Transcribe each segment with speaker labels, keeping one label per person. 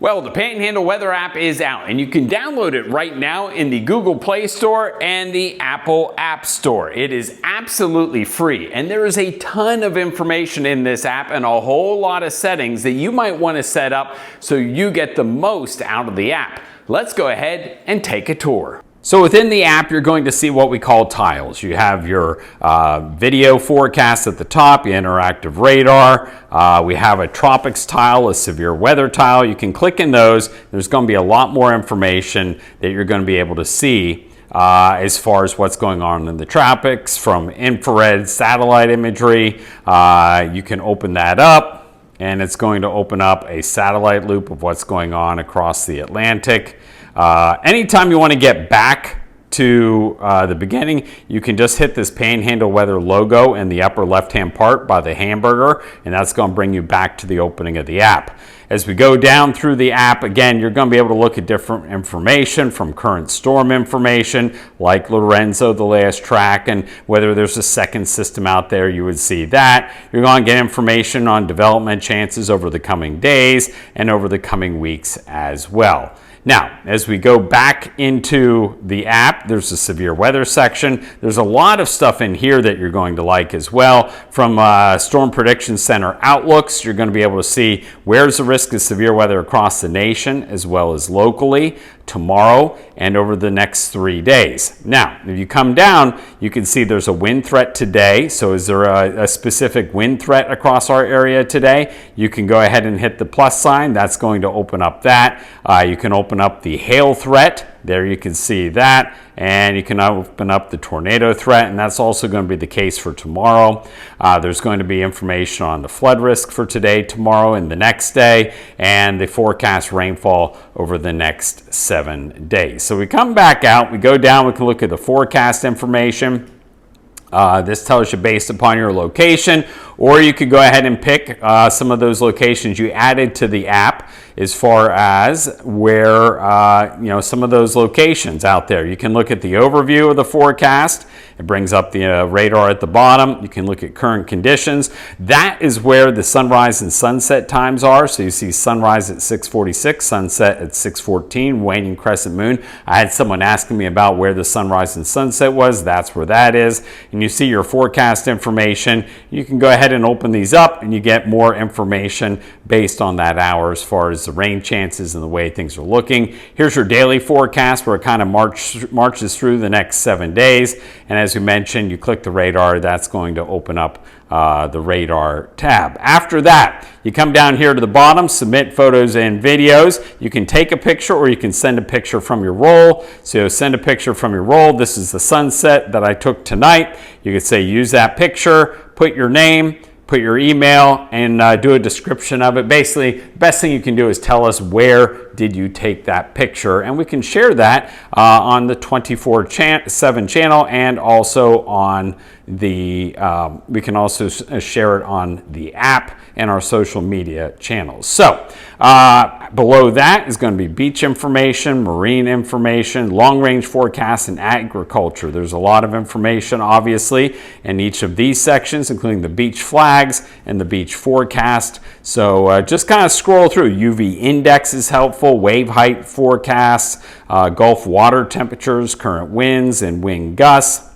Speaker 1: Well, the Panhandle Weather app is out, and you can download it right now in the Google Play Store and the Apple App Store. It is absolutely free, and there is a ton of information in this app and a whole lot of settings that you might want to set up so you get the most out of the app. Let's go ahead and take a tour. So within the app, you're going to see what we call tiles. You have your video forecast at the top, your interactive radar. We have a tropics tile, a severe weather tile. You can click in those. There's going to be a lot more information that you're going to be able to see as far as what's going on in the tropics, from infrared satellite imagery. You can open that up, and it's going to open up a satellite loop of what's going on across the Atlantic. Anytime you want to get back to the beginning, you can just hit this Panhandle Weather logo in the upper left-hand part by the hamburger, and that's going to bring you back to the opening of the app. As we go down through the app, again, you're going to be able to look at different information, from current storm information, like Lorenzo, the last track, and whether there's a second system out there, you would see that. You're going to get information on development chances over the coming days and over the coming weeks as well. Now, as we go back into the app, there's a severe weather section. There's a lot of stuff in here that you're going to like as well. From Storm Prediction Center outlooks, you're going to be able to see where's the risk of severe weather across the nation, as well as locally, tomorrow, and over the next 3 days. Now, if you come down, you can see there's a wind threat today. So is there a specific wind threat across our area today? You can go ahead and hit the plus sign. That's going to open up that. You can open up the hail threat. There you can see that, and you can open up the tornado threat, and that's also going to be the case for tomorrow. There's going to be information on the flood risk for today, tomorrow, and the next day, and the forecast rainfall over the next 7 days. So we come back out, we go down, we can look at the forecast information. This tells you based upon your location, or you could go ahead and pick some of those locations you added to the app as far as where, some of those locations out there. You can look at the overview of the forecast. It brings up the radar at the bottom. You can look at current conditions. That is where the sunrise and sunset times are. So you see sunrise at 6:46, sunset at 6:14, waning crescent moon. I had someone asking me about where the sunrise and sunset was. That's where that is. And you see your forecast information. You can go ahead and open these up, and you get more information based on that hour as far as the rain chances and the way things are looking. Here's your daily forecast, where it kind of marches through the next 7 days. And as we mentioned, you click the radar, that's going to open up the radar tab. After that, you come down here to the bottom, submit photos and videos. You can take a picture, or you can send a picture from your roll. So send a picture from your roll. This is the sunset that I took tonight. You could say use that picture, put your name, put your email, and do a description of it. Basically, the best thing you can do is tell us where did you take that picture, and we can share that on the 24/7 channel, and also on the we can also share it on the app and our social media channels. So below that is going to be beach information, marine information, long-range forecasts, and agriculture. There's a lot of information, obviously, in each of these sections, including the beach flags and the beach forecast. So just kind of scroll through. UV index is helpful, wave height forecasts, Gulf water temperatures, current winds, and wind gusts.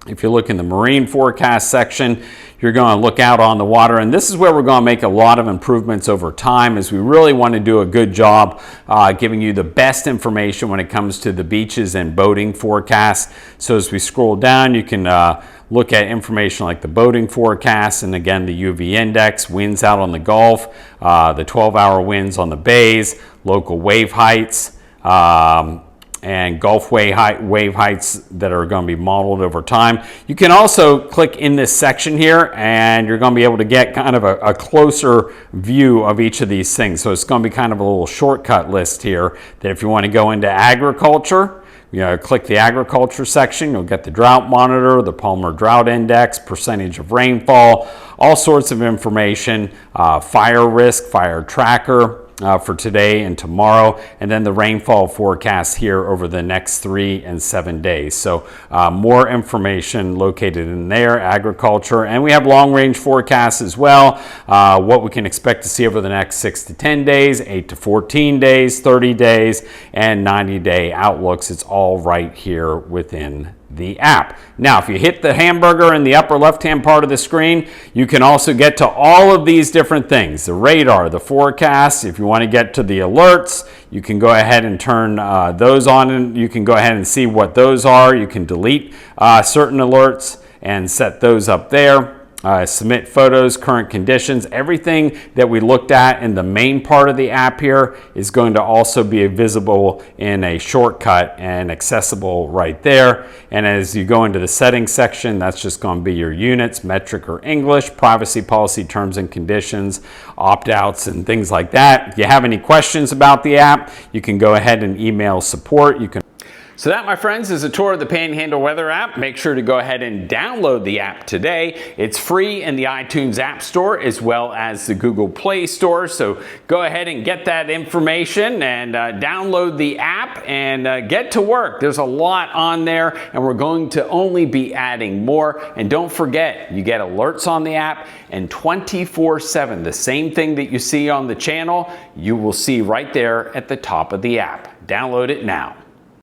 Speaker 1: If you look in the marine forecast section, you're going to look out on the water, and this is where we're going to make a lot of improvements over time, as we really want to do a good job giving you the best information when it comes to the beaches and boating forecasts. So as we scroll down, you can look at information like the boating forecast, and again the UV index, winds out on the Gulf, the 12-hour winds on the bays, local wave heights, and Gulf wave heights that are going to be modeled over time. You can also click in this section here, and you're going to be able to get kind of a closer view of each of these things. So it's going to be kind of a little shortcut list here, that if you want to go into agriculture, click the agriculture section. You'll get the drought monitor, the Palmer drought index, percentage of rainfall, all sorts of information, fire risk, fire tracker, for today and tomorrow, and then the rainfall forecast here over the next 3 and 7 days. So more information located in there, agriculture, and we have long range forecasts as well, what we can expect to see over the next 6 to 10 days, 8 to 14 days, 30 days, and 90-day outlooks. It's all right here within the app. Now, if you hit the hamburger in the upper left-hand part of the screen, you can also get to all of these different things, the radar, the forecast. If you want to get to the alerts, you can go ahead and turn those on, and you can go ahead and see what those are. You can delete certain alerts and set those up there. Submit photos, current conditions, everything that we looked at in the main part of the app here is going to also be visible in a shortcut and accessible right there. And as you go into the settings section, that's just going to be your units, metric or English, privacy policy, terms and conditions, opt-outs, and things like that. If you have any questions about the app, you can go ahead and email support. So that, my friends, is a tour of the Panhandle Weather app. Make sure to go ahead and download the app today. It's free in the iTunes App Store as well as the Google Play Store. So go ahead and get that information and download the app and get to work. There's a lot on there, and we're going to only be adding more. And don't forget, you get alerts on the app, and 24/7, the same thing that you see on the channel, you will see right there at the top of the app. Download it now.